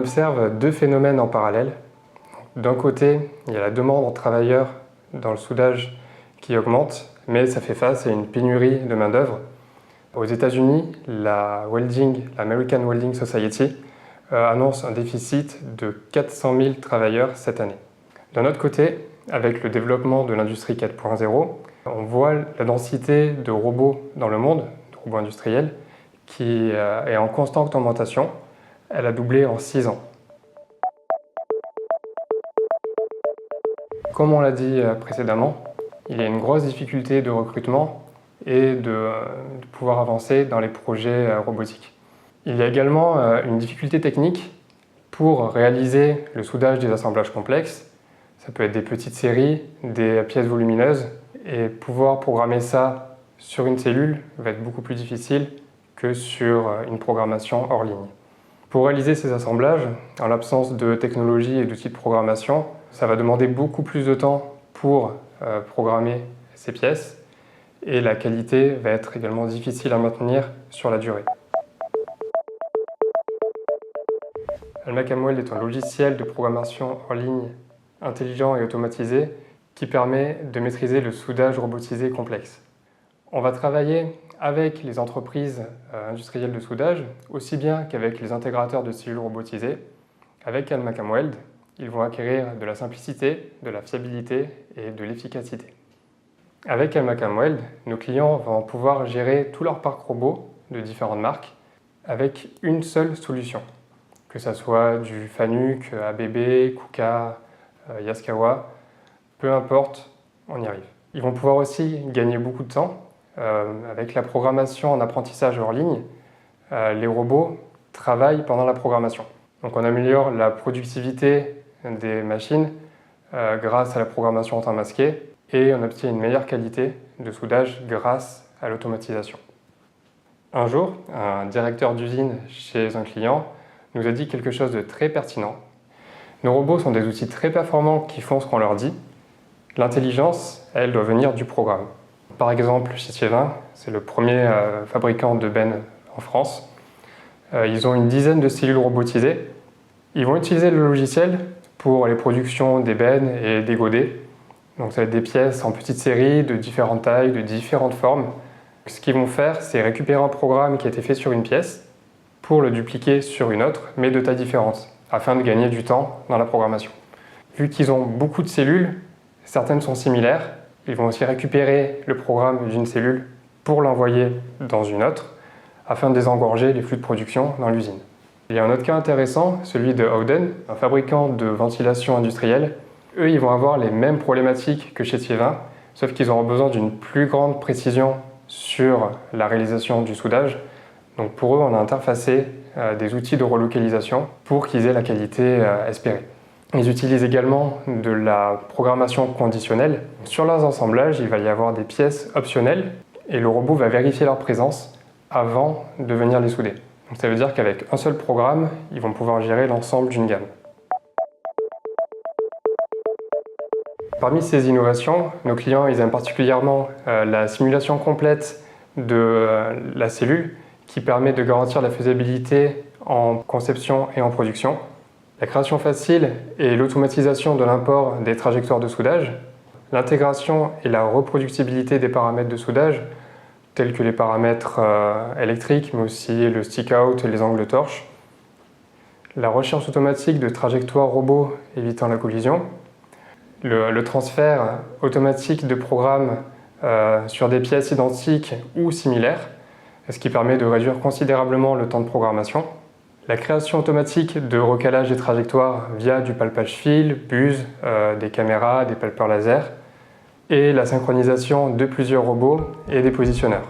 observe deux phénomènes en parallèle. D'un côté, il y a la demande en travailleurs dans le soudage qui augmente, mais ça fait face à une pénurie de main-d'œuvre. Aux États-Unis, l'American Welding Society annonce un déficit de 400 000 travailleurs cette année. D'un autre côté, avec le développement de l'industrie 4.0, on voit la densité de robots dans le monde, de robots industriels, qui est en constante augmentation. Elle a doublé en 6 ans. Comme on l'a dit précédemment, il y a une grosse difficulté de recrutement et de pouvoir avancer dans les projets robotiques. Il y a également une difficulté technique pour réaliser le soudage des assemblages complexes. Ça peut être des petites séries, des pièces volumineuses, et pouvoir programmer ça sur une cellule va être beaucoup plus difficile que sur une programmation hors ligne. Pour réaliser ces assemblages, en l'absence de technologie et d'outils de programmation, ça va demander beaucoup plus de temps pour programmer ces pièces et la qualité va être également difficile à maintenir sur la durée. AlmacamWeld est un logiciel de programmation en ligne intelligent et automatisé qui permet de maîtriser le soudage robotisé complexe. On va travailler avec les entreprises industrielles de soudage, aussi bien qu'avec les intégrateurs de cellules robotisées. Avec AlmacamWeld, ils vont acquérir de la simplicité, de la fiabilité et de l'efficacité. Avec AlmacamWeld, nos clients vont pouvoir gérer tout leur parc robot de différentes marques avec une seule solution, que ce soit du Fanuc, ABB, KUKA, Yaskawa, peu importe, on y arrive. Ils vont pouvoir aussi gagner beaucoup de temps. Avec la programmation en apprentissage hors ligne, les robots travaillent pendant la programmation. Donc on améliore la productivité des machines grâce à la programmation en temps masqué et on obtient une meilleure qualité de soudage grâce à l'automatisation. Un jour, un directeur d'usine chez un client nous a dit quelque chose de très pertinent. Nos robots sont des outils très performants qui font ce qu'on leur dit. L'intelligence, elle, doit venir du programme. Par exemple, chez Thiévin, c'est le premier fabricant de bennes en France. Ils ont une dizaine de cellules robotisées. Ils vont utiliser le logiciel pour les productions des bennes et des godets. Donc ça va être des pièces en petites séries, de différentes tailles, de différentes formes. Ce qu'ils vont faire, c'est récupérer un programme qui a été fait sur une pièce pour le dupliquer sur une autre, mais de taille différente, afin de gagner du temps dans la programmation. Vu qu'ils ont beaucoup de cellules, certaines sont similaires, ils vont aussi récupérer le programme d'une cellule pour l'envoyer dans une autre, afin de désengorger les flux de production dans l'usine. Il y a un autre cas intéressant, celui de Howden, un fabricant de ventilation industrielle. Eux, ils vont avoir les mêmes problématiques que chez Thiévin, sauf qu'ils auront besoin d'une plus grande précision sur la réalisation du soudage. Donc pour eux, on a interfacé des outils de relocalisation pour qu'ils aient la qualité espérée. Ils utilisent également de la programmation conditionnelle. Sur leurs assemblages, il va y avoir des pièces optionnelles et le robot va vérifier leur présence avant de venir les souder. Donc ça veut dire qu'avec un seul programme, ils vont pouvoir gérer l'ensemble d'une gamme. Parmi ces innovations, nos clients ils aiment particulièrement la simulation complète de la cellule qui permet de garantir la faisabilité en conception et en production. La création facile et l'automatisation de l'import des trajectoires de soudage, l'intégration et la reproductibilité des paramètres de soudage, tels que les paramètres électriques, mais aussi le stick-out et les angles de torche, la recherche automatique de trajectoires robots évitant la collision, le transfert automatique de programmes sur des pièces identiques ou similaires, ce qui permet de réduire considérablement le temps de programmation. La création automatique de recalage des trajectoires via du palpage fil, buse, des caméras, des palpeurs laser et la synchronisation de plusieurs robots et des positionneurs.